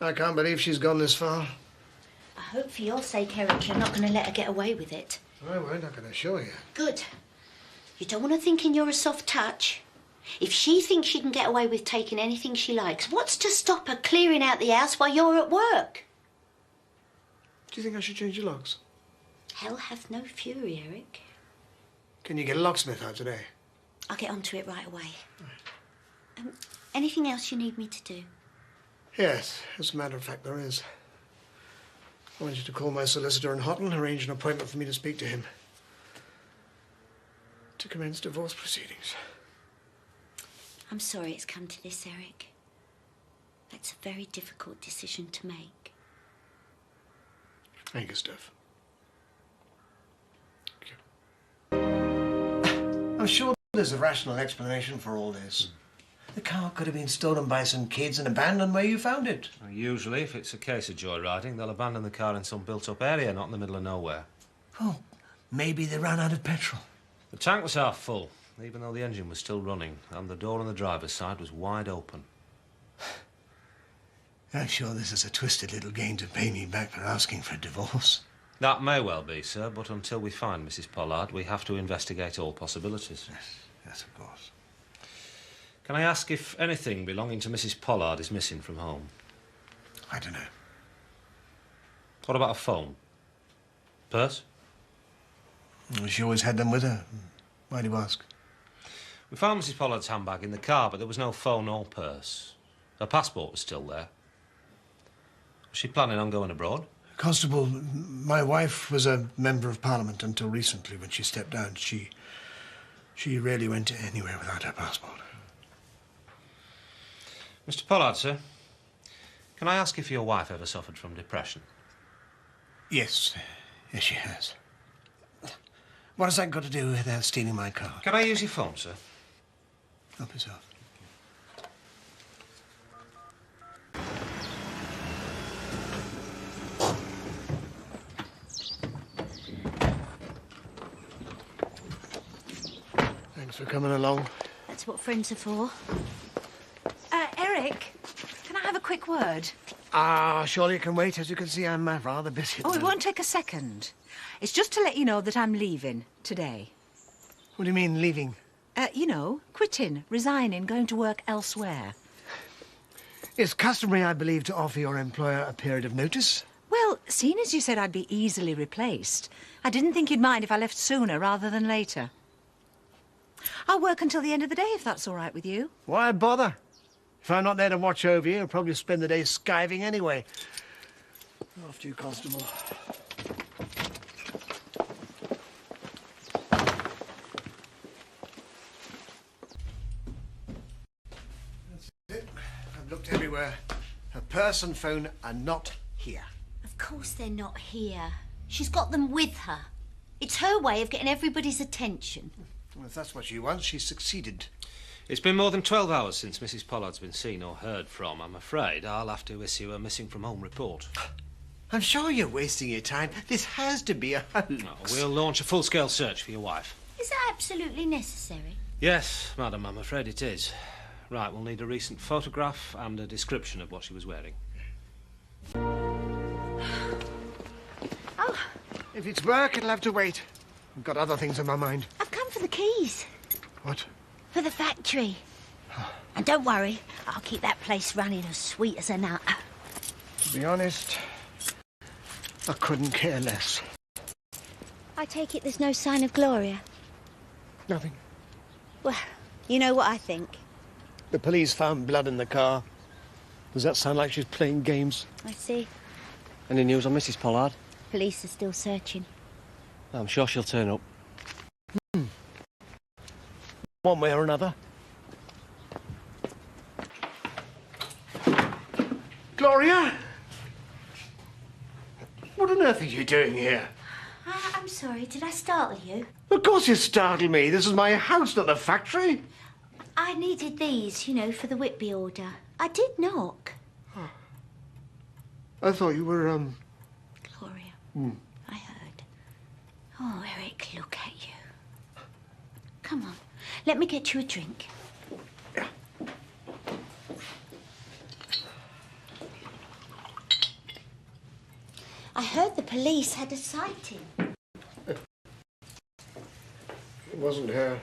I can't believe she's gone this far. I hope for your sake, Eric, you're not going to let her get away with it. I won't, I can assure you. Good. You don't want her thinking you're a soft touch. If she thinks she can get away with taking anything she likes, what's to stop her clearing out the house while you're at work? Do you think I should change the locks? Hell hath no fury, Eric. Can you get a locksmith out today? I'll get onto it right away. Anything else you need me to do? Yes, as a matter of fact, there is. I want you to call my solicitor in Houghton and arrange an appointment for me to speak to him. To commence divorce proceedings. I'm sorry it's come to this, Eric. That's a very difficult decision to make. Thank you, Steph. I'm sure there's a rational explanation for all this. The car could have been stolen by some kids and abandoned where you found it. Well, usually, if it's a case of joyriding, they'll abandon the car in some built-up area, not in the middle of nowhere. Oh, maybe they ran out of petrol. The tank was half full, even though the engine was still running, and the door on the driver's side was wide open. I'm sure this is a twisted little game to pay me back for asking for a divorce. That may well be, sir, but until we find Mrs. Pollard, we have to investigate all possibilities. Yes, of course. Can I ask if anything belonging to Mrs. Pollard is missing from home? I don't know. What about a phone? Purse? She always had them with her. Why do you ask? We found Mrs. Pollard's handbag in the car, but there was no phone or purse. Her passport was still there. Was she planning on going abroad? Constable, my wife was a member of Parliament until recently when she stepped down. She rarely went anywhere without her passport. Mr. Pollard, sir, can I ask if your wife ever suffered from depression? Yes, yes, she has. What has that got to do with her stealing my car? Can I use your phone, sir? Help yourself. Thanks for coming along. That's what friends are for. Eric, can I have a quick word? Surely it can wait. As you can see, I'm rather busy. Oh, it won't take a second. It's just to let you know that I'm leaving today. What do you mean, leaving? You know, quitting, resigning, going to work elsewhere. It's customary, I believe, to offer your employer a period of notice. Well, seeing as you said I'd be easily replaced, I didn't think you'd mind if I left sooner rather than later. I'll work until the end of the day, if that's all right with you. Why bother? If I'm not there to watch over you, I'll probably spend the day skiving anyway. After you, Constable. That's it. I've looked everywhere. Her purse and phone are not here. Of course they're not here. She's got them with her. It's her way of getting everybody's attention. Well, if that's what she wants, she's succeeded. It's been more than 12 hours since Mrs. Pollard's been seen or heard from. I'm afraid I'll have to issue a missing-from-home report. I'm sure you're wasting your time. This has to be a hoax. No, we'll launch a full-scale search for your wife. Is that absolutely necessary? Yes, madam, I'm afraid it is. Right, we'll need a recent photograph and a description of what she was wearing. Oh. If it's work, it'll have to wait. I've got other things on my mind. I've come for the keys. What? For the factory. And don't worry, I'll keep that place running as sweet as a nut. To be honest, I couldn't care less. I take it there's no sign of Gloria? Nothing. Well, you know what I think. The police found blood in the car. Does that sound like she's playing games? I see. Any news on Mrs. Pollard? Police are still searching. I'm sure she'll turn up. One way or another. Gloria? What on earth are you doing here? I'm sorry, did I startle you? Of course you startled me. This is my house, not a factory. I needed these, you know, for the Whitby order. I did knock. I thought you were, Gloria. I heard. Oh, Eric, look at you. Come on, let me get you a drink. I heard the police had a sighting. It wasn't her.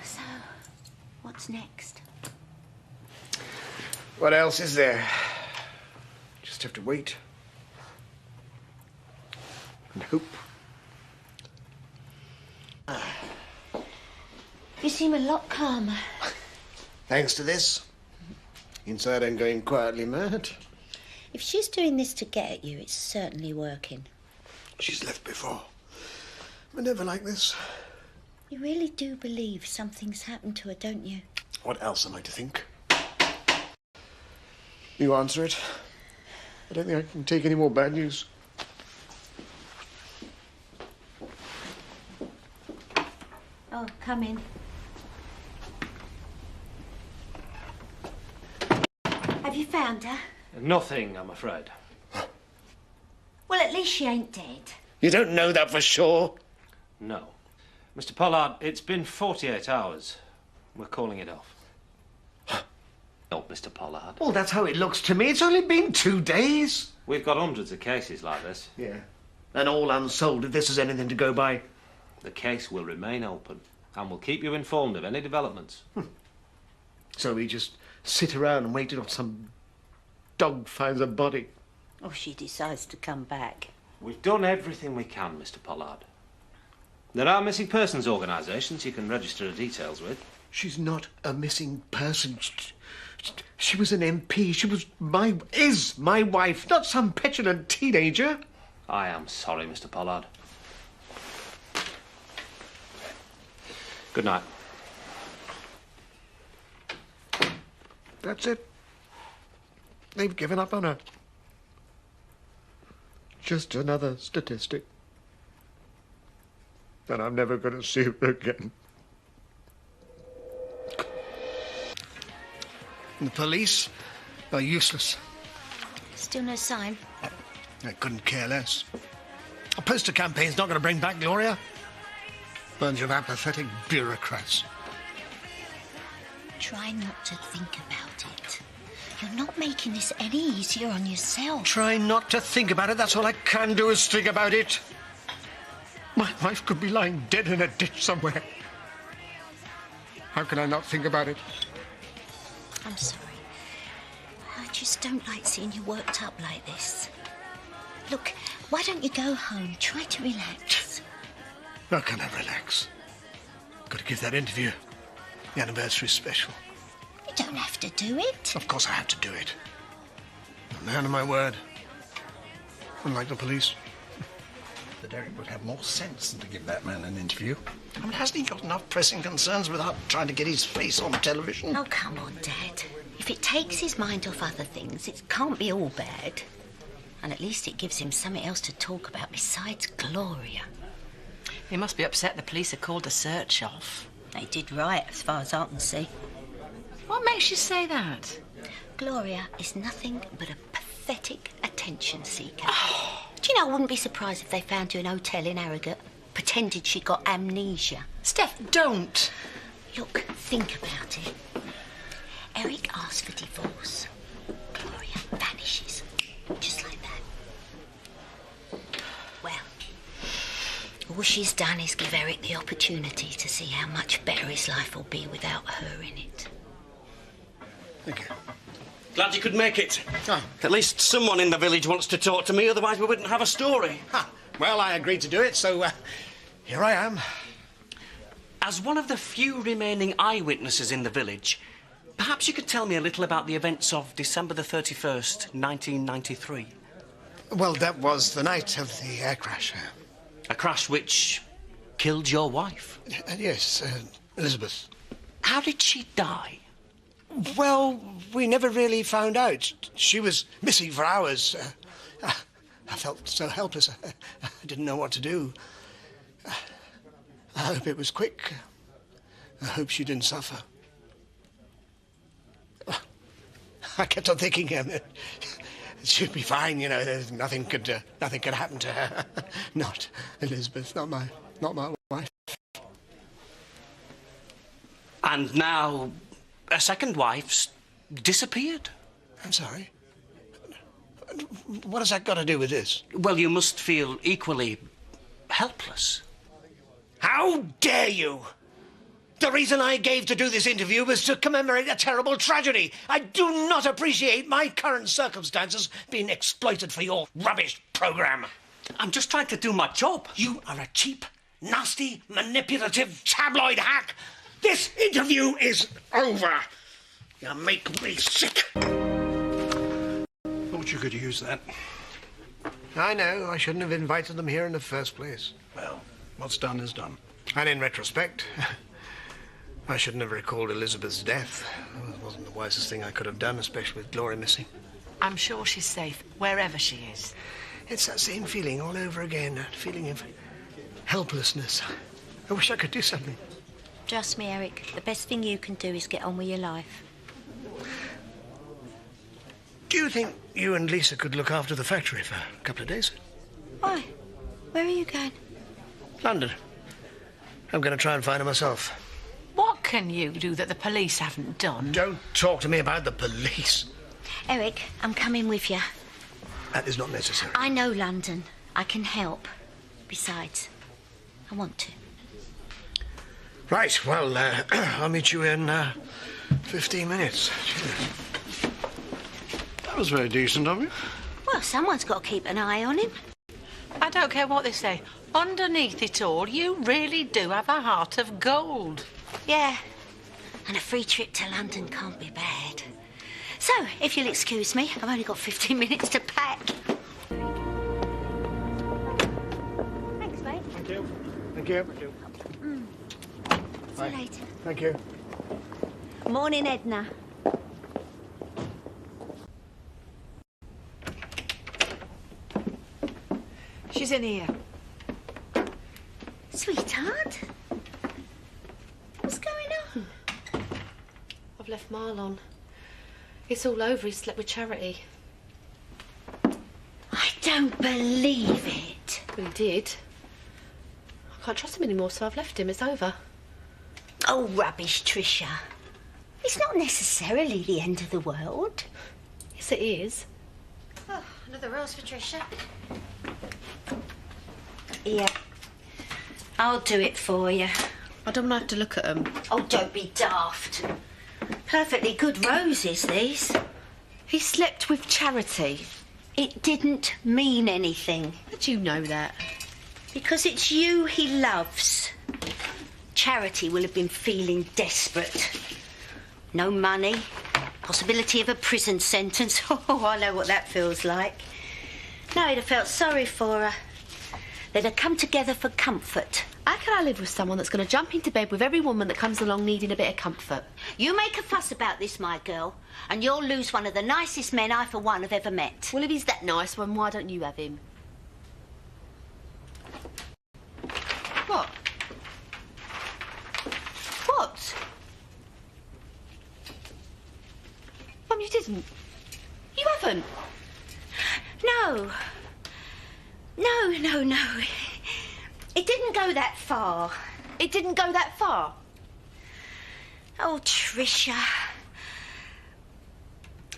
So, what's next? What else is there? Just have to wait. And hope. You seem a lot calmer. Thanks to this. Inside I'm going quietly mad. If she's doing this to get at you, it's certainly working. She's left before. But never like this. You really do believe something's happened to her, don't you? What else am I to think? You answer it. I don't think I can take any more bad news. Oh, come in. Have you found her? Nothing, I'm afraid. Well, at least she ain't dead. You don't know that for sure? No. Mr. Pollard, it's been 48 hours. We're calling it off. No, Mr. Pollard. Well, that's how it looks to me. It's only been 2 days. We've got hundreds of cases like this. Yeah. And all unsolved, if this is anything to go by. The case will remain open, and we'll keep you informed of any developments. So we just sit around and wait till some dog finds a body. Or she decides to come back. We've done everything we can, Mr. Pollard. There are missing persons organisations you can register her details with. She's not a missing person. She was an MP. She was is my wife, not some petulant teenager. I am sorry, Mr. Pollard. Good night. That's it. They've given up on her. Just another statistic. And I'm never going to see her again. The police are useless. Still no sign. I couldn't care less. A poster campaign's not going to bring back Gloria. Bunch of apathetic bureaucrats. Try not to think about it. You're not making this any easier on yourself. Try not to think about it. That's all I can do is think about it. My wife could be lying dead in a ditch somewhere. How can I not think about it? I'm sorry. I just don't like seeing you worked up like this. Look, why don't you go home? Try to relax. How can I relax? Got to give that interview. The anniversary special. You don't have to do it. Of course I have to do it. I'm a man of my word. Unlike the police. The Derek would have more sense than to give that man an interview. I mean, hasn't he got enough pressing concerns without trying to get his face on television? Oh, come on, Dad. If it takes his mind off other things, it can't be all bad. And at least it gives him something else to talk about besides Gloria. He must be upset the police have called the search off. They did right, as far as I can see. What makes you say that? Gloria is nothing but a pathetic attention seeker. Do you know, I wouldn't be surprised if they found her in a hotel in Harrogate, pretended she got amnesia. Steph, don't. Look, think about it. Eric asks for divorce. Gloria vanishes. Just like that. Well, all she's done is give Eric the opportunity to see how much better his life will be without her in it. Thank you. Glad you could make it. At least someone in the village wants to talk to me, otherwise we wouldn't have a story. Well, I agreed to do it, so here I am. As one of the few remaining eyewitnesses in the village, perhaps you could tell me a little about the events of December the 31st, 1993. Well, that was the night of the air crash. A crash which killed your wife. Yes, Elizabeth. How did she die? Well, we never really found out. She was missing for hours. I felt so helpless. I didn't know what to do. I hope it was quick. I hope she didn't suffer. I kept on thinking she'd be fine, you know. There's nothing could happen to her. Not Elizabeth. Not my wife. And now a second wife's disappeared. I'm sorry. What has that got to do with this? Well, you must feel equally helpless. How dare you? The reason I gave to do this interview was to commemorate a terrible tragedy. I do not appreciate my current circumstances being exploited for your rubbish programme. I'm just trying to do my job. You are a cheap, nasty, manipulative tabloid hack. This interview is over. You make me sick. Thought you could use that. I know. I shouldn't have invited them here in the first place. Well, what's done is done. And in retrospect, I shouldn't have recalled Elizabeth's death. It wasn't the wisest thing I could have done, especially with Gloria missing. I'm sure she's safe, wherever she is. It's that same feeling all over again, that feeling of helplessness. I wish I could do something. Trust me, Eric, the best thing you can do is get on with your life. Do you think you and Lisa could look after the factory for a couple of days? Why? Where are you going? London. I'm going to try and find her myself. What can you do that the police haven't done? Don't talk to me about the police. Eric, I'm coming with you. That is not necessary. I know London. I can help. Besides, I want to. Right, well, I'll meet you in 15 minutes. That was very decent of you. Well, someone's got to keep an eye on him. I don't care what they say. Underneath it all, you really do have a heart of gold. Yeah, and a free trip to London can't be bad. So, if you'll excuse me, I've only got 15 minutes to pack. Thanks, mate. Thank you. Thank you. See you later. Thank you. Morning, Edna. She's in here. Sweetheart? What's going on? I've left Marlon. It's all over. He slept with Charity. I don't believe it. Well, he did. I can't trust him anymore, so I've left him. It's over. Oh, rubbish, Tricia. It's not necessarily the end of the world. Yes, it is. Oh, another rose for Tricia. Yeah. I'll do it for you. I don't want to have to look at them. Oh, don't be daft. Perfectly good roses, these. He slept with Charity. It didn't mean anything. How do you know that? Because it's you he loves. Charity will have been feeling desperate. No money, possibility of a prison sentence. Oh, I know what that feels like. No, he'd have felt sorry for her. They'd have come together for comfort. How can I live with someone that's going to jump into bed with every woman that comes along needing a bit of comfort? You make a fuss about this, my girl, and you'll lose one of the nicest men I, for one, have ever met. Well, if he's that nice, then why don't you have him? What? What? Mum, you didn't. You haven't. No. No. It didn't go that far. It didn't go that far. Oh, Tricia.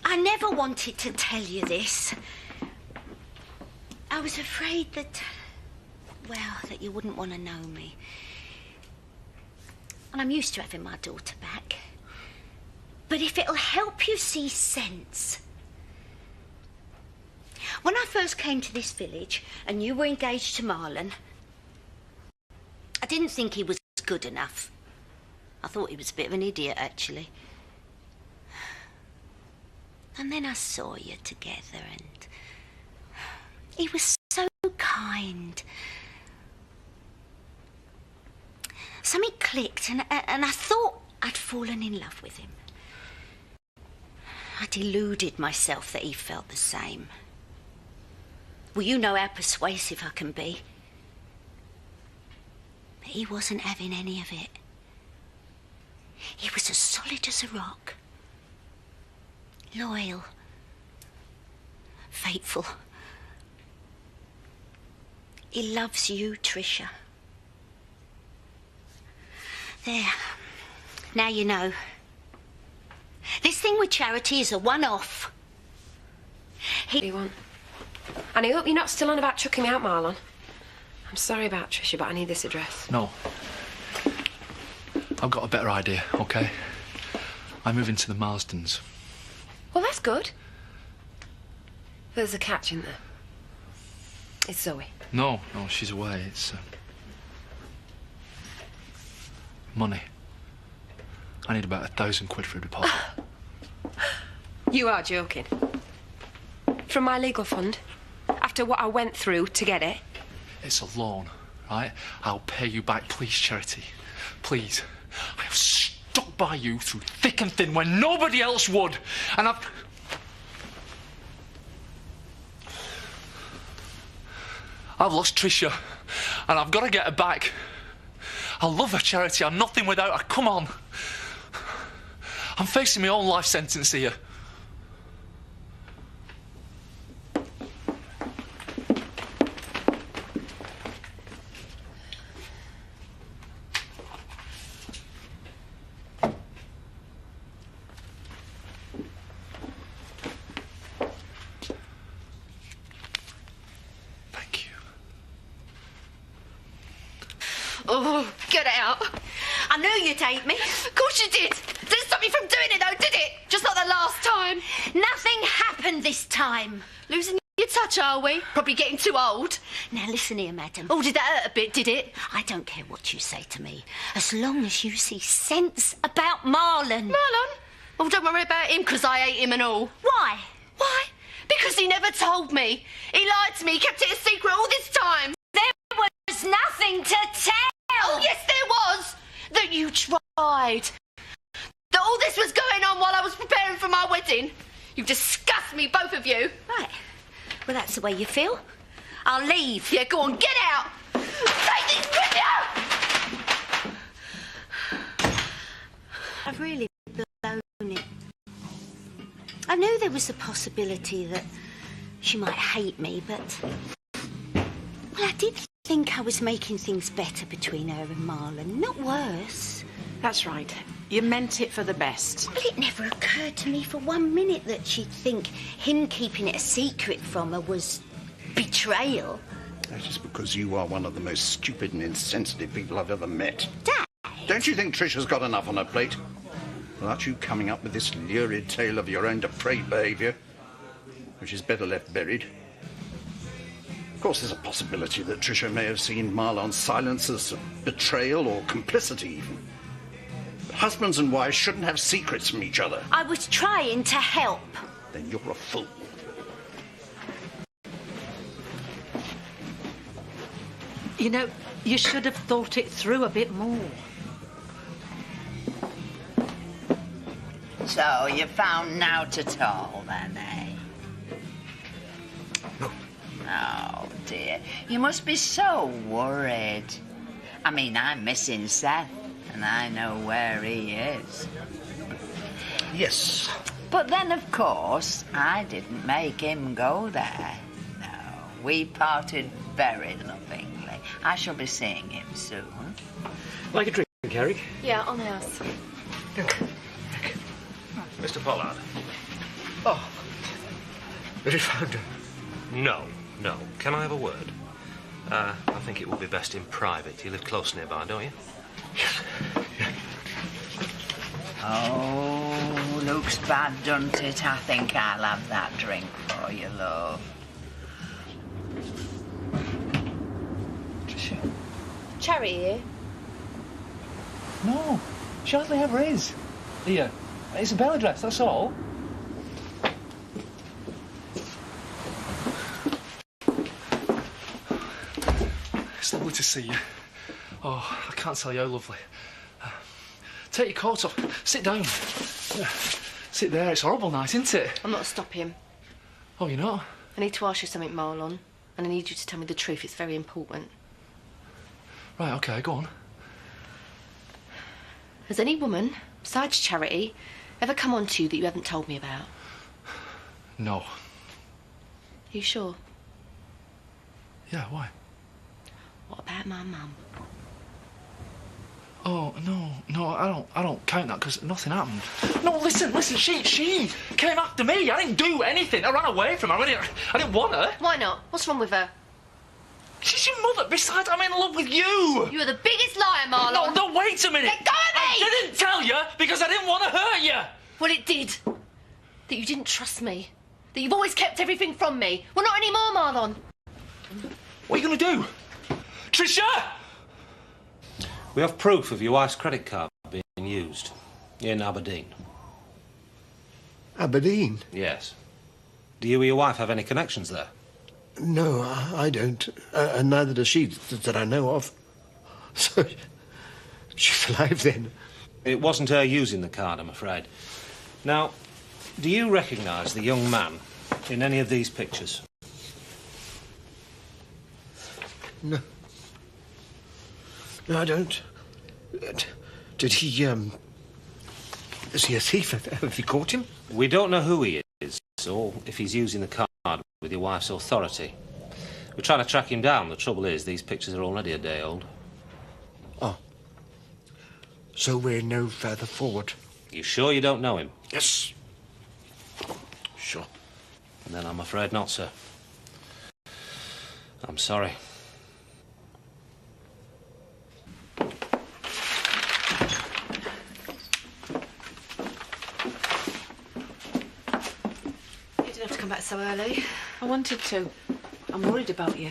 I never wanted to tell you this. I was afraid that, well, that you wouldn't want to know me. And I'm used to having my daughter back. But if it'll help you see sense. When I first came to this village and you were engaged to Marlon, I didn't think he was good enough. I thought he was a bit of an idiot, actually. And then I saw you together and he was so kind. Something clicked and I thought I'd fallen in love with him. I deluded myself that he felt the same. Well, you know how persuasive I can be. But he wasn't having any of it. He was as solid as a rock. Loyal. Faithful. He loves you, Tricia. There. Now you know. This thing with Charity is a one-off. What do you want? And I hope you're not still on about chucking me out, Marlon. I'm sorry about Tricia, but I need this address. No. I've got a better idea, OK? I move into the Marstons. Well, that's good. There's a catch, isn't there? It's Zoe. No, she's away. It's... money. I need about £1,000 for a deposit. You are joking. From my legal fund? After what I went through to get it? It's a loan, right? I'll pay you back, please, Charity. Please. I have stuck by you through thick and thin when nobody else would. And I've lost Tricia, and I've got to get her back. I love her, Charity. I'm nothing without her. Come on. I'm facing my own life sentence here. Oh, get out. I knew you'd hate me. Of course you did. Didn't stop me from doing it, though, did it? Just not the last time. Nothing happened this time. Losing your touch, are we? Probably getting too old. Now listen here, madam. Oh, did that hurt a bit, did it? I don't care what you say to me, as long as you see sense about Marlon. Marlon? Oh, don't worry about him, because I hate him and all. Why? Why? Because he never told me. He lied to me, kept it a secret all this time. There was nothing to tell. Oh, yes, there was. That you tried. That all this was going on while I was preparing for my wedding. You disgust me, both of you. Right. Well, that's the way you feel. I'll leave. Yeah, go on, get out. Take this with you. I've really blown it. I knew there was a possibility that she might hate me, but... well, I did think I was making things better between her and Marlon, not worse. That's right. You meant it for the best. Well, it never occurred to me for 1 minute that she'd think him keeping it a secret from her was betrayal. That is because you are one of the most stupid and insensitive people I've ever met. Dad! Don't you think Tricia's got enough on her plate? Without you coming up with this lurid tale of your own depraved behaviour, which is better left buried. Of course, there's a possibility that Tricia may have seen Marlon's silence as betrayal or complicity, even. But husbands and wives shouldn't have secrets from each other. I was trying to help. Then you're a fool. You know, you should have thought it through a bit more. So you found out at all, then, eh? Oh, dear. You must be so worried. I mean, I'm missing Seth, and I know where he is. Yes. But then, of course, I didn't make him go there. No, we parted very lovingly. I shall be seeing him soon. Like a drink, Eric? Yeah, on the house. Mr. Pollard. Oh. Have you found her? No. Can I have a word? I think it would be best in private. You live close nearby, don't you? Oh, looks bad, doesn't it? I think I'll have that drink for you, love. Tricia? Charity here. No, she hardly ever is. Here, it's a bell address, that's all. It's lovely to see you. Oh, I can't tell you how lovely. Take your coat off. Sit down. Sit there. It's a horrible night, isn't it? I'm not stopping him. Oh, you're not? I need to ask you something, Marlon. And I need you to tell me the truth. It's very important. Right, OK, go on. Has any woman, besides Charity, ever come on to you that you haven't told me about? No. Are you sure? Yeah, why? What about my mum? Oh, no, I don't count that because nothing happened. No, listen, she came after me. I didn't do anything. I ran away from her. I didn't want her. Why not? What's wrong with her? She's your mother. Besides, I'm in love with you. You are the biggest liar, Marlon. No, wait a minute. Let go of me! I didn't tell you because I didn't want to hurt you. Well, it did. That you didn't trust me. That you've always kept everything from me. Well, not anymore, Marlon. What are you going to do? Trisha! We have proof of your wife's credit card being used in Aberdeen. Aberdeen? Yes. Do you or your wife have any connections there? No, I don't. And neither does she, that I know of. So, she's alive then. It wasn't her using the card, I'm afraid. Now, do you recognise the young man in any of these pictures? No. No, I don't. Did he, is he a thief? Have you caught him? We don't know who he is, or if he's using the card with your wife's authority. We're trying to track him down. The trouble is, these pictures are already a day old. Oh. So we're no further forward? You sure you don't know him? Yes. Sure. Then I'm afraid not, sir. I'm sorry. Come back so early. I wanted to. I'm worried about you.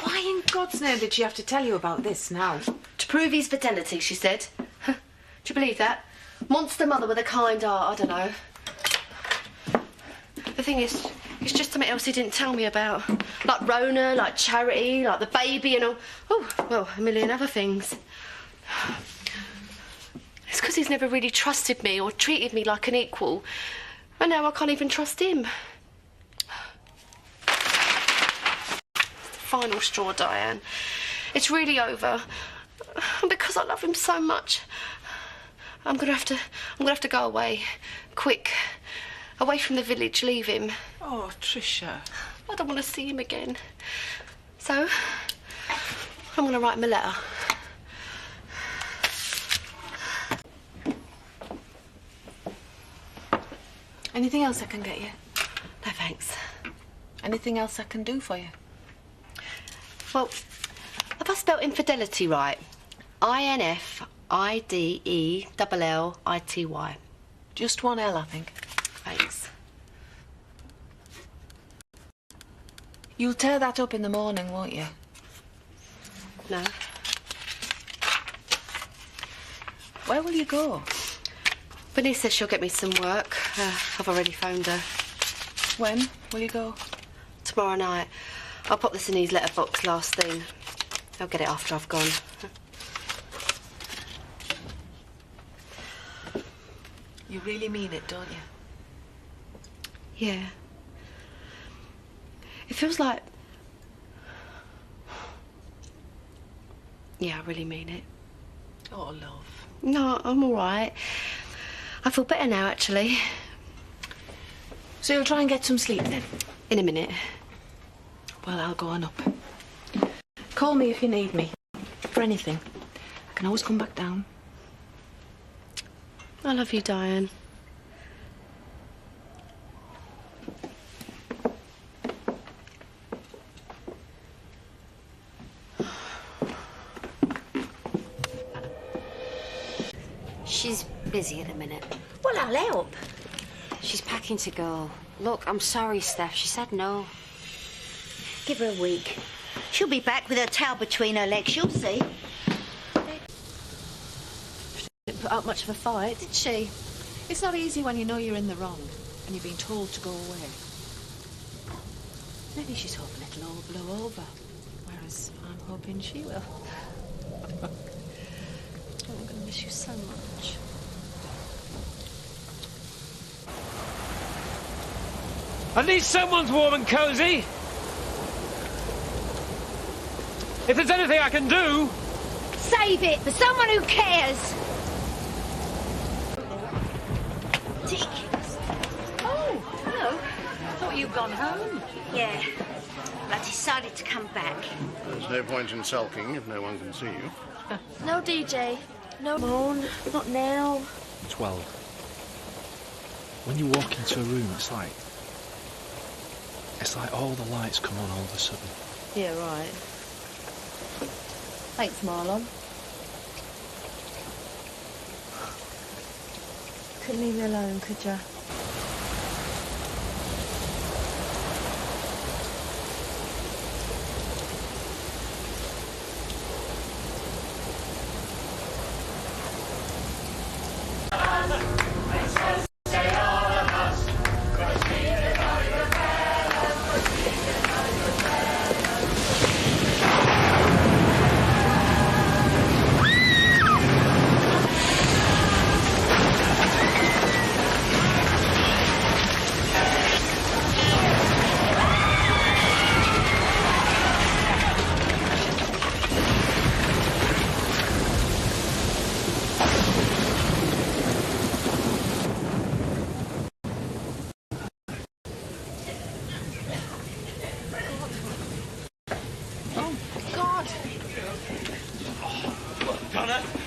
Why in God's name did she have to tell you about this now? To prove his fidelity, she said. Do you believe that? Monster mother with a kind heart, I don't know. The thing is, it's just something else he didn't tell me about. Like Rona, like Charity, like the baby and all. Oh, well, a million other things. It's because he's never really trusted me or treated me like an equal. And now I can't even trust him. It's the final straw, Diane. It's really over. And because I love him so much, I'm gonna have to go away. Quick. Away from the village, leave him. Oh, Trisha. I don't want to see him again. So, I'm gonna write him a letter. Anything else I can get you? No, thanks. Anything else I can do for you? Well, have I spelt infidelity right? INFIDELLITY. Just one L, I think. Thanks. You'll tear that up in the morning, won't you? No. Where will you go? Bernice says she'll get me some work. I've already phoned her. When will you go? Tomorrow night. I'll pop this in his letterbox last thing. I'll get it after I've gone. You really mean it, don't you? Yeah. It feels like... Yeah, I really mean it. Oh, love. No, I'm all right. I feel better now, actually. So you'll try and get some sleep, then? In a minute. Well, I'll go on up. Call me if you need me. For anything. I can always come back down. I love you, Diane. She's busy at the minute. Well, I'll help. She's packing to go. Look, I'm sorry, Steph. She said no. Give her a week. She'll be back with her tail between her legs, you'll see. She didn't put up much of a fight, did she? It's not easy when you know you're in the wrong and you're being told to go away. Maybe she's hoping it'll all blow over, whereas I'm hoping she will. Oh, I'm going to miss you so much. At least someone's warm and cosy. If there's anything I can do... Save it for someone who cares. Ridiculous. Oh, hello. I thought you'd gone home. Yeah, but I decided to come back. There's no point in sulking if no one can see you. No, DJ. No, Moan. Not now. 12. When you walk into a room, it's like all the lights come on all of a sudden. Yeah, right. Thanks, Marlon. Couldn't leave me alone, could ya?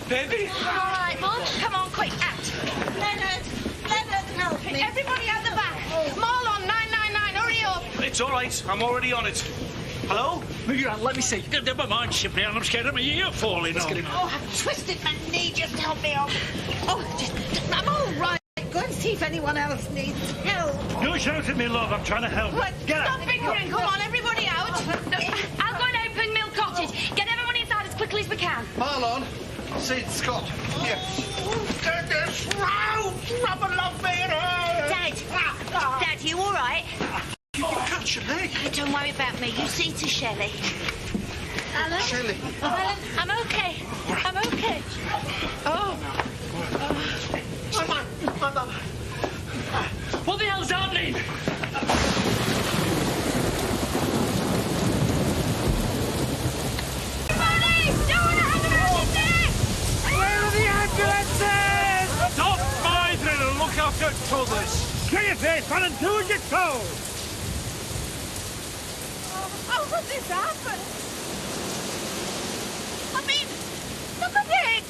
Baby! All right, Mum. Come on, quick, out. Leonard, help me. Everybody out the back. Marlon, 999, hurry up. It's all right. I'm already on it. Hello? Move your hand, let me see. Never mind, Shipley. I'm scared of my ear falling off. Oh, I've twisted my knee. Just help me up. Oh, I'm all right. Go and see if anyone else needs help. Don't shout at me, love. I'm trying to help. What? Get Stop out. bickering. Come on, everybody out. I'll go and open Mill Cottage. Get everyone inside as quickly as we can. Marlon, Sid, Scott, here. Get this round. Rubber love me. Dad, you all right? You cut your leg. Don't worry about me. You see to Shelley. Alan? Shelley. Alan, I'm okay. I'm okay. Oh. My mum. What the hell's happening? Where are the ambulances? Stop mithering and look after others. Get your face, man, and do as you're told. How could this happen? I mean, look at it!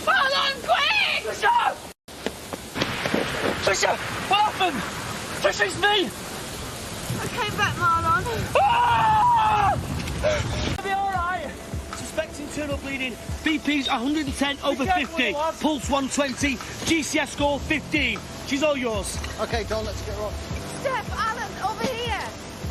Marlon, quick! Trisha! Trisha, what happened? Trisha, it's me! I came back, Marlon. Ah! It'll be all right. Suspect internal bleeding. BP's 110 over 50. Pulse 120. GCS score 15. She's all yours. OK, Don, let's get her off. Steph, Alan, over here.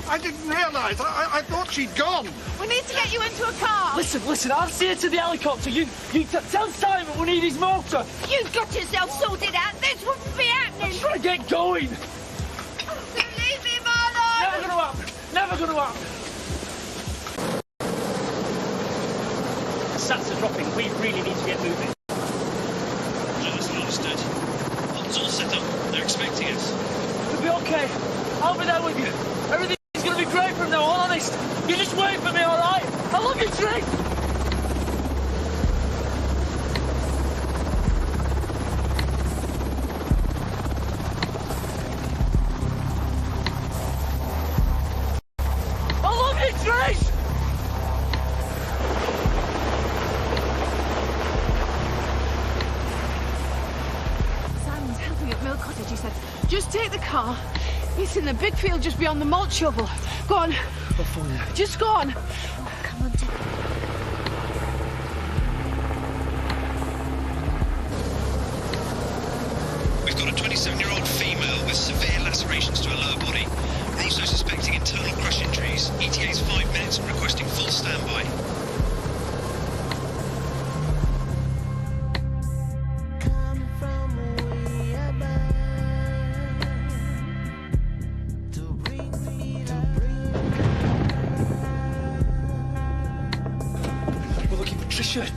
I didn't realise. I thought she'd gone. We need to get you into a car. Listen, I'll see her to the helicopter. You tell Simon we need his motor. You've got yourself sorted out. This wouldn't be happening. I'm trying to get going. Leave me, Marlon. Never gonna happen. Never gonna happen. The sats are dropping. We really need to get moving. That's understood. It's all set up. They're expecting us. It'll be okay. I'll be there with you. Everything's gonna be great from now on, honest. You just wait for me, all right? I love you, Trick. I love you, Trish! Simon's helping at Mill Cottage, he said. Just take the car. It's in the big field just beyond the malt shovel. Go on. What for now? Just go on. Come on, Dad. We've got a 27-year-old female with severe lacerations to her lower body. Also suspecting internal crush injuries. ETA's 5 minutes and requesting full standby.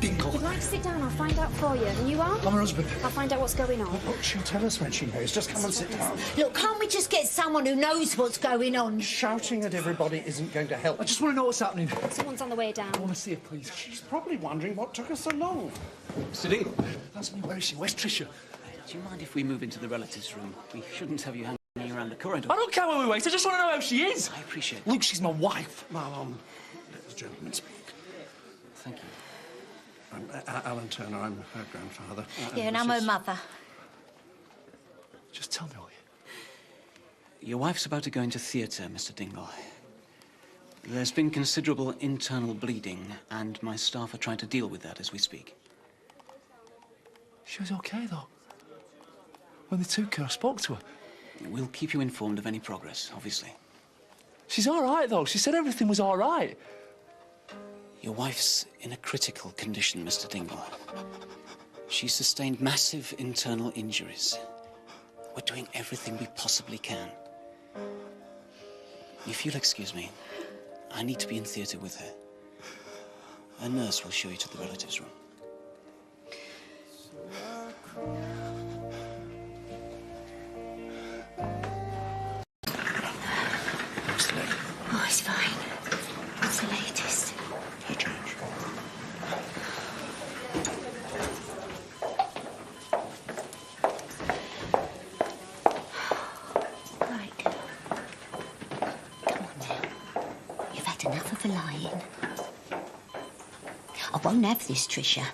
Dingle. If you'd like to sit down, I'll find out for you. And you are? I'm her husband. I'll find out what's going on. Look, she'll tell us when she knows. Just come and sit down. Look, can't we just get someone who knows what's going on? Shouting at everybody isn't going to help. I just want to know what's happening. Someone's on the way down. I want to see her, please. She's probably wondering what took us so long. Mr. Dingle. That's me. Where is she? Where's Tricia? Do you mind if we move into the relatives' room? We shouldn't have you hanging her undercurrent. I don't care where we wait. I just want to know how she is. I appreciate it. Luke, she's my wife. Marlon, let the gentleman speak. Thank you. I'm Alan Turner. I'm her grandfather. Yeah, and I'm her mother. Just tell me all Your wife's about to go into theatre, Mr. Dingle. There's been considerable internal bleeding, and my staff are trying to deal with that as we speak. She was okay, though. When they took her, I spoke to her. We'll keep you informed of any progress, obviously. She's all right, though. She said everything was all right. Your wife's in a critical condition, Mr. Dingle. She's sustained massive internal injuries. We're doing everything we possibly can. If you'll excuse me, I need to be in theatre with her. A nurse will show you to the relatives' room. What's the leg? Oh, it's fine. It's the latest. You change. Right. Come on now. You've had enough of the lying. I won't have this, Tricia.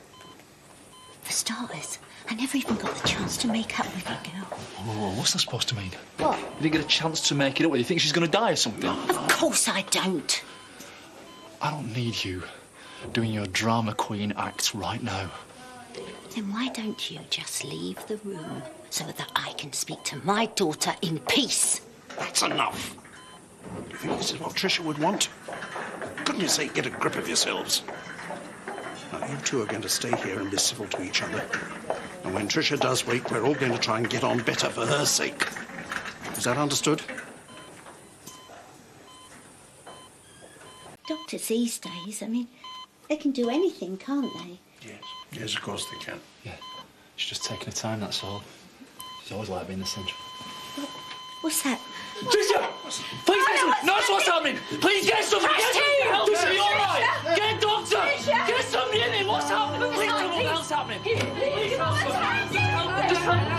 For starters, I never even got the chance to make up with you, girl. Whoa, what's that supposed to mean? What? You didn't get a chance to make it up with her. You think she's going to die or something? Of course I don't. I don't need you doing your drama queen act right now. Then why don't you just leave the room so that I can speak to my daughter in peace? That's enough. Do you think this is what Tricia would want? Couldn't you say get a grip of yourselves? Now, you two are going to stay here and be civil to each other. And when Tricia does wake, we're all going to try and get on better for her sake. Is that understood? Doctors these days, I mean, they can do anything, can't they? Yes. Yes, of course they can. Yeah, she's just taking her time, that's all. She's always like being the central. What's that? Tricia! Please get somebody! Nurse, what's happening? Please get somebody! Get somebody! Tricia, you all right? Get a doctor! Get somebody in here! What's happening? Please tell me what the hell's happening! Please help somebody! Just help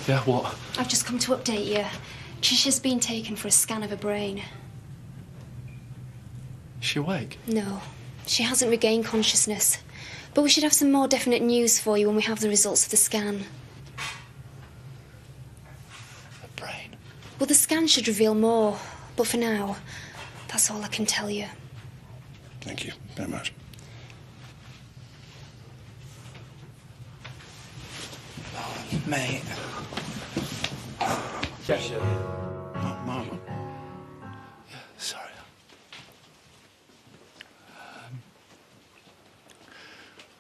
Yeah, what? I've just come to update you. Tricia's been taken for a scan of her brain. Is she awake? No, she hasn't regained consciousness. But we should have some more definite news for you when we have the results of the scan. Her brain? Well, the scan should reveal more. But for now, that's all I can tell you. Thank you very much. Mate. Yes. Oh, Marlon. Yeah, sorry.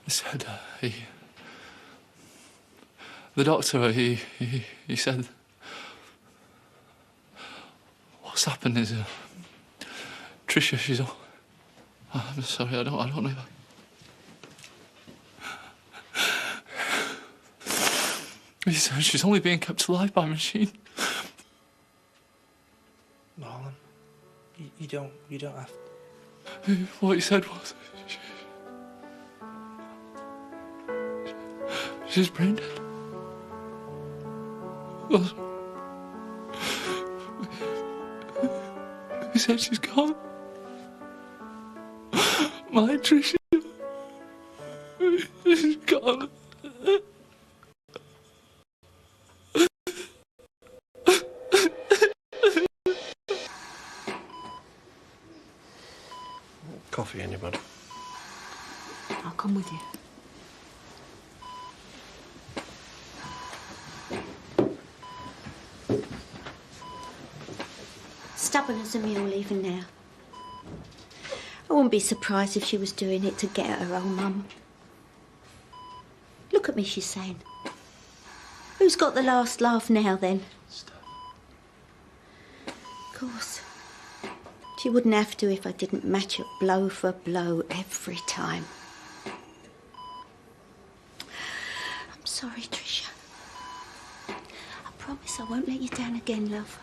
He said, the doctor, he said, what's happened is, Tricia, she's all, I'm sorry, I don't know if I... He said she's only being kept alive by a machine. Marlon, you don't have to. What he said was... She's brain dead. He said she's gone. My Tricia. She's gone. Coffee, anybody? I'll come with you. Stubborn as a mule even now. I wouldn't be surprised if she was doing it to get at her own mum. Look at me, she's saying. Who's got the last laugh now, then? Of course. She wouldn't have to if I didn't match it blow for blow every time. I'm sorry, Tricia. I promise I won't let you down again, love.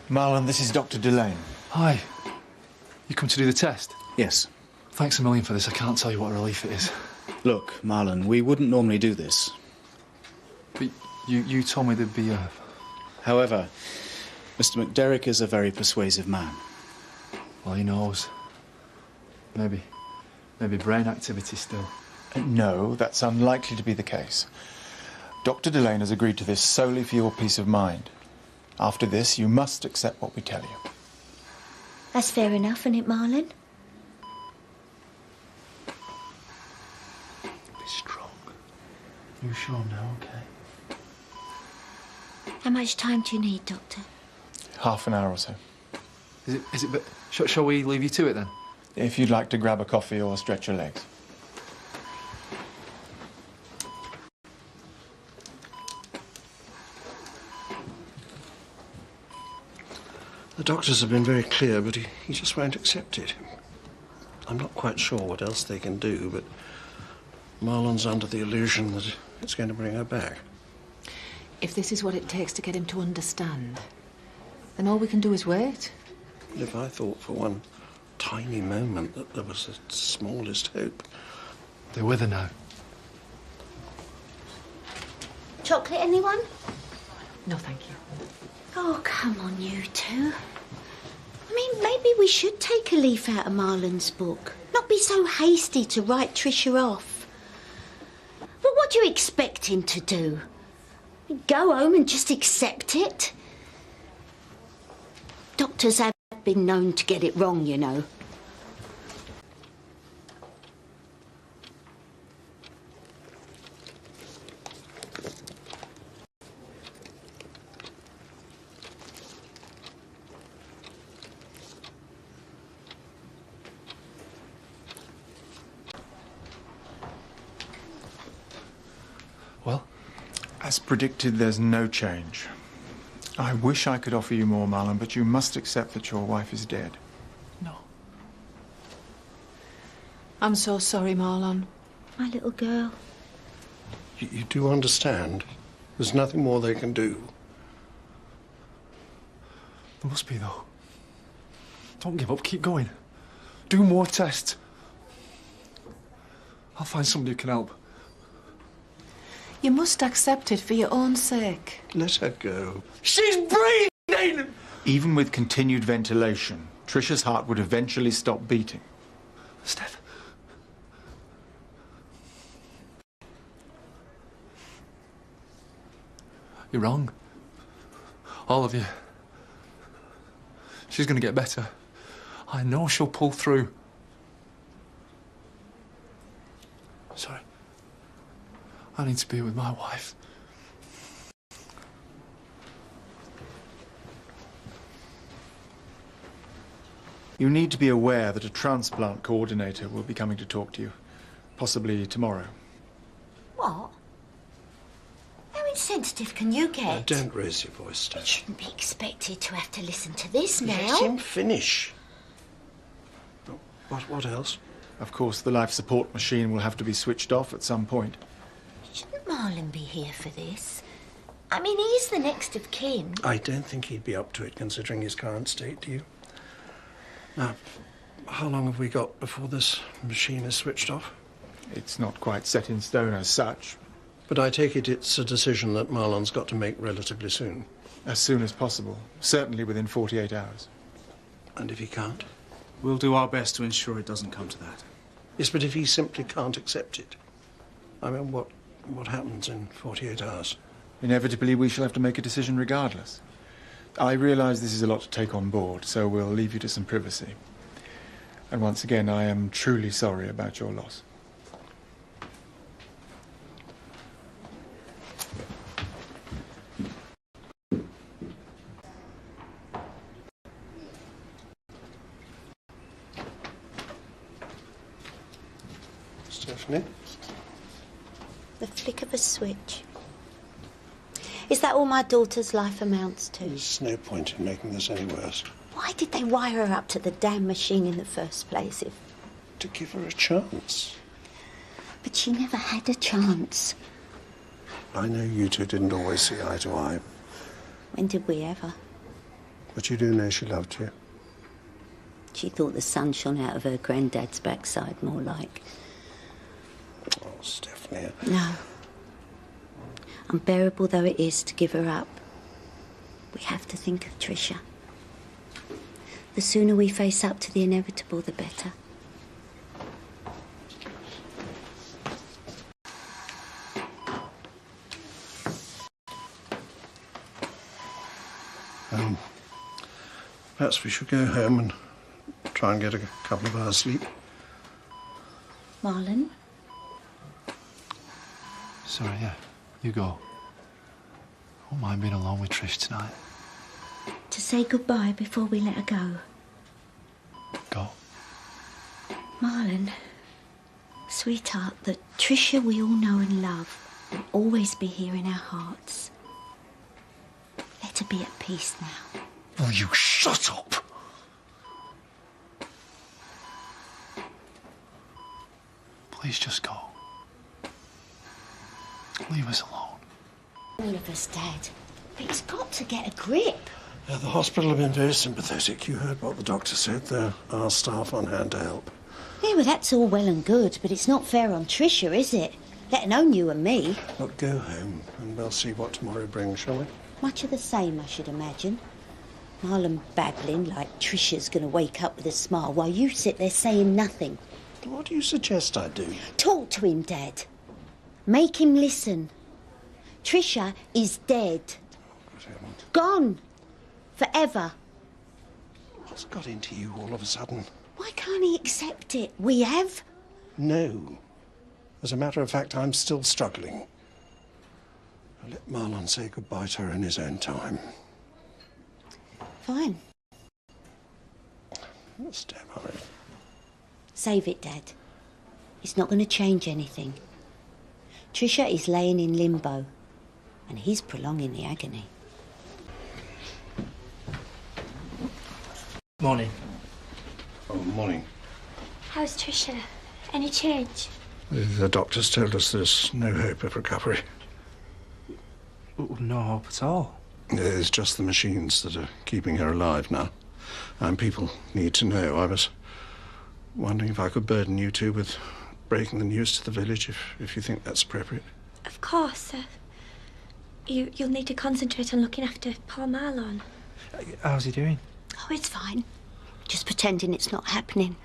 Marlon, this is Dr. Delane. Hi. You come to do the test? Yes. Thanks a million for this. I can't tell you what a relief it is. Look, Marlon, we wouldn't normally do this. But you told me there'd be a... However, Mr. McDerrick is a very persuasive man. Well, he knows. Maybe brain activity still. No, that's unlikely to be the case. Dr. Delane has agreed to this solely for your peace of mind. After this, you must accept what we tell you. That's fair enough, isn't it, Marlon? Be strong. You sure now, okay? How much time do you need, Doctor? Half an hour or so. Is it, but shall we leave you to it then? If you'd like to grab a coffee or stretch your legs. The doctors have been very clear, but he just won't accept it. I'm not quite sure what else they can do, but Marlon's under the illusion that it's going to bring her back. If this is what it takes to get him to understand, then all we can do is wait. If I thought for one tiny moment that there was the smallest hope. They're with her now. Chocolate, anyone? No, thank you. Oh, come on, you two. I mean, maybe we should take a leaf out of Marlon's book. Not be so hasty to write Tricia off. Well, what do you expect him to do? Go home and just accept it? Doctors have been known to get it wrong, you know. Well? As predicted, there's no change. I wish I could offer you more, Marlon, but you must accept that your wife is dead. No. I'm so sorry, Marlon. My little girl. You do understand? There's nothing more they can do. There must be, though. Don't give up. Keep going. Do more tests. I'll find somebody who can help. You must accept it for your own sake. Let her go. She's breathing! Even with continued ventilation, Tricia's heart would eventually stop beating. Steph. You're wrong. All of you. She's going to get better. I know she'll pull through. Sorry. I need to be with my wife. You need to be aware that a transplant coordinator will be coming to talk to you, possibly tomorrow. What? How insensitive can you get? Don't raise your voice, Steph. You shouldn't be expected to have to listen to this now. Let him finish. What else? Of course, the life support machine will have to be switched off at some point. Shouldn't Marlon be here for this? I mean, he's the next of kin. I don't think he'd be up to it, considering his current state, do you? Now, how long have we got before this machine is switched off? It's not quite set in stone as such. But I take it it's a decision that Marlon's got to make relatively soon. As soon as possible. Certainly within 48 hours. And if he can't? We'll do our best to ensure it doesn't come to that. Yes, but if he simply can't accept it? I mean, what happens in 48 hours? Inevitably, we shall have to make a decision regardless. I realise this is a lot to take on board, so we'll leave you to some privacy. And once again, I am truly sorry about your loss. Stephanie? The flick of a switch. Is that all my daughter's life amounts to? There's no point in making this any worse. Why did they wire her up to the damn machine in the first place if... To give her a chance. But she never had a chance. I know you two didn't always see eye to eye. When did we ever? But you do know she loved you. She thought the sun shone out of her granddad's backside, more like. Oh, Stephanie. No. Unbearable though it is to give her up, we have to think of Tricia. The sooner we face up to the inevitable, the better. Perhaps we should go home and try and get a couple of hours sleep. Marlon? Sorry, yeah. You go. I won't mind being alone with Trish tonight. To say goodbye before we let her go. Go. Marlon, sweetheart, the Tricia we all know and love will always be here in our hearts. Let her be at peace now. Will you shut up? Please just go. Leave us alone. All of us, Dad. It's got to get a grip. The hospital have been very sympathetic. You heard what the doctor said. There are staff on hand to help. Yeah, well, that's all well and good, but it's not fair on Tricia, is it? Let alone you and me. Look, go home and we'll see what tomorrow brings, shall we? Much of the same, I should imagine. Marlon babbling like Tricia's going to wake up with a smile while you sit there saying nothing. What do you suggest I do? Talk to him, Dad. Make him listen. Tricia is dead. Gone. Forever. What's got into you all of a sudden? Why can't he accept it? We have. No. As a matter of fact, I'm still struggling. I'll let Marlon say goodbye to her in his own time. Fine. Steph, all right. Save it, Dad. It's not going to change anything. Tricia is laying in limbo, and he's prolonging the agony. Morning. Oh, morning. How's Tricia? Any change? The doctors told us there's no hope of recovery. No hope at all. It's just the machines that are keeping her alive now. And people need to know. I was wondering if I could burden you two with breaking the news to the village, if you think that's appropriate. Of course. You'll need to concentrate on looking after poor Marlon. How's he doing? Oh, it's fine. Just pretending it's not happening.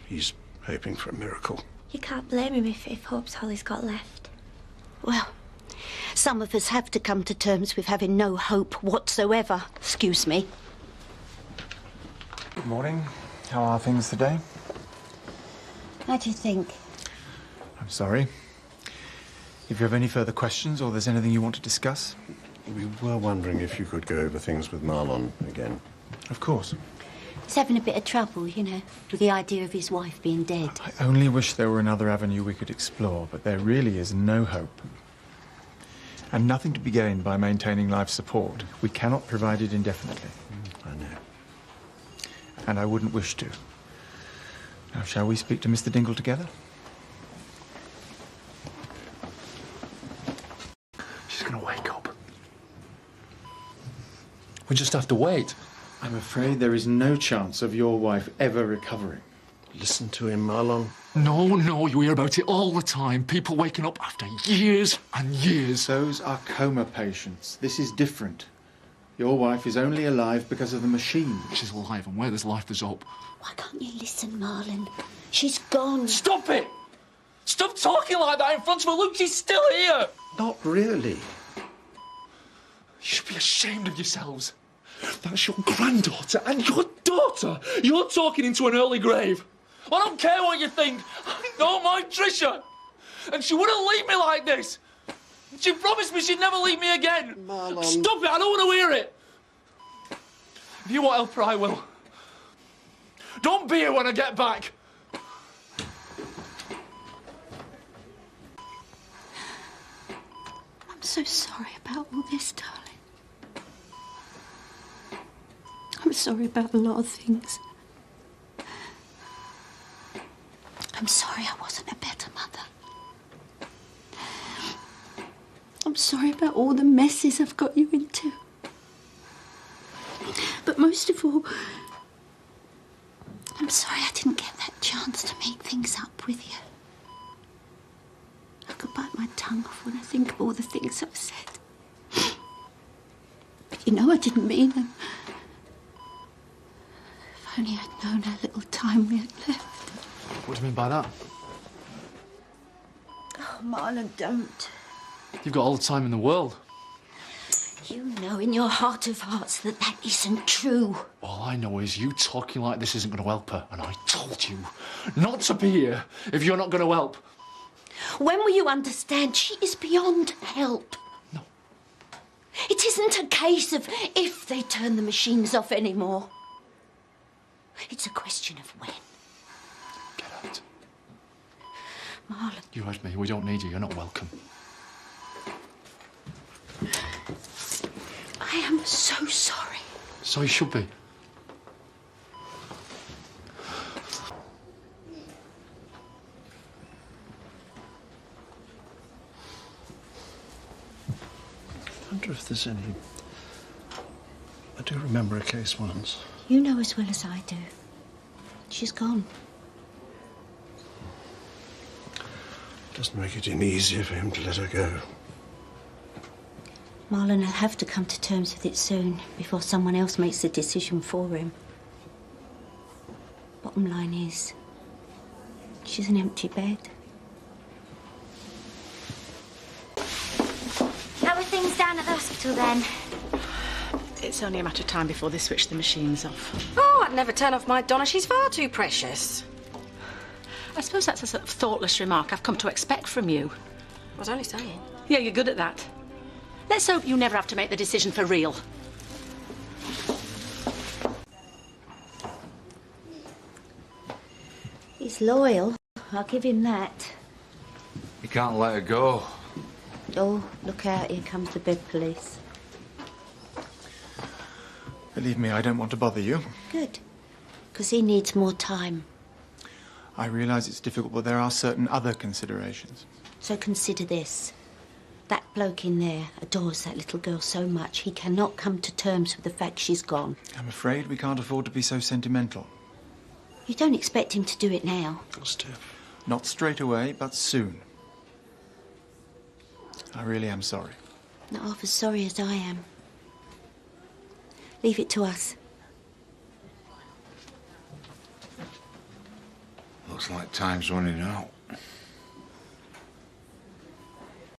He's hoping for a miracle. You can't blame him if hope's all he's got left. Well, some of us have to come to terms with having no hope whatsoever. Excuse me. Good morning. How are things today? How do you think? I'm sorry. If you have any further questions or there's anything you want to discuss? We were wondering if you could go over things with Marlon again. Of course. He's having a bit of trouble, you know, with the idea of his wife being dead. I only wish there were another avenue we could explore, but there really is no hope. And nothing to be gained by maintaining life support. We cannot provide it indefinitely. I know. And I wouldn't wish to. Now, shall we speak to Mr. Dingle together? She's gonna wake up. We just have to wait. I'm afraid there is no chance of your wife ever recovering. Listen to him, Marlon. No, you hear about it all the time. People waking up after years and years. Those are coma patients. This is different. Your wife is only alive because of the machine. She's alive, and where there's life, there's hope. Why can't you listen, Marlon? She's gone. Stop it! Stop talking like that in front of her. Look, she's still here. Not really. You should be ashamed of yourselves. That's your granddaughter and your daughter. You're talking into an early grave. I don't care what you think. I know my Tricia. And she wouldn't leave me like this. She promised me she'd never leave me again. Marlon. Stop it, I don't want to hear it. If you want help her, I will. Don't be here when I get back. I'm so sorry about all this, darling. I'm sorry about a lot of things. I'm sorry I wasn't a better mother. I'm sorry about all the messes I've got you into. But But most of all, I'm sorry I didn't get that chance to make things up with you. I could bite my tongue off when I think of all the things I've said. But you know I didn't mean them. If only I'd known how little time we had left. What do you mean by that? Oh, Marlon, don't. You've got all the time in the world. You know in your heart of hearts that that isn't true. All I know is you talking like this isn't going to help her. And I told you not to be here if you're not going to help. When will you understand she is beyond help? No. It isn't a case of if they turn the machines off anymore. It's a question of when. Get out. Marlon. You heard me. We don't need you. You're not welcome. I am so sorry. So you should be. I wonder if there's any... I do remember a case once. You know as well as I do. She's gone. Doesn't make it any easier for him to let her go. Marlon will have to come to terms with it soon, before someone else makes the decision for him. Bottom line is, she's an empty bed. How are things down at the hospital then? It's only a matter of time before they switch the machines off. Oh, I'd never turn off my Donna. She's far too precious. I suppose that's a sort of thoughtless remark I've come to expect from you. I was only saying. Yeah, you're good at that. Let's hope you never have to make the decision for real. He's loyal. I'll give him that. You can't let her go. Oh, look out. Here comes the bed police. Believe me, I don't want to bother you. Good. Because he needs more time. I realise it's difficult, but there are certain other considerations. So consider this. That bloke in there adores that little girl so much he cannot come to terms with the fact she's gone. I'm afraid we can't afford to be so sentimental. You don't expect him to do it now. Steph. Not straight away, but soon. I really am sorry. Not half as sorry as I am. Leave it to us. Looks like time's running out.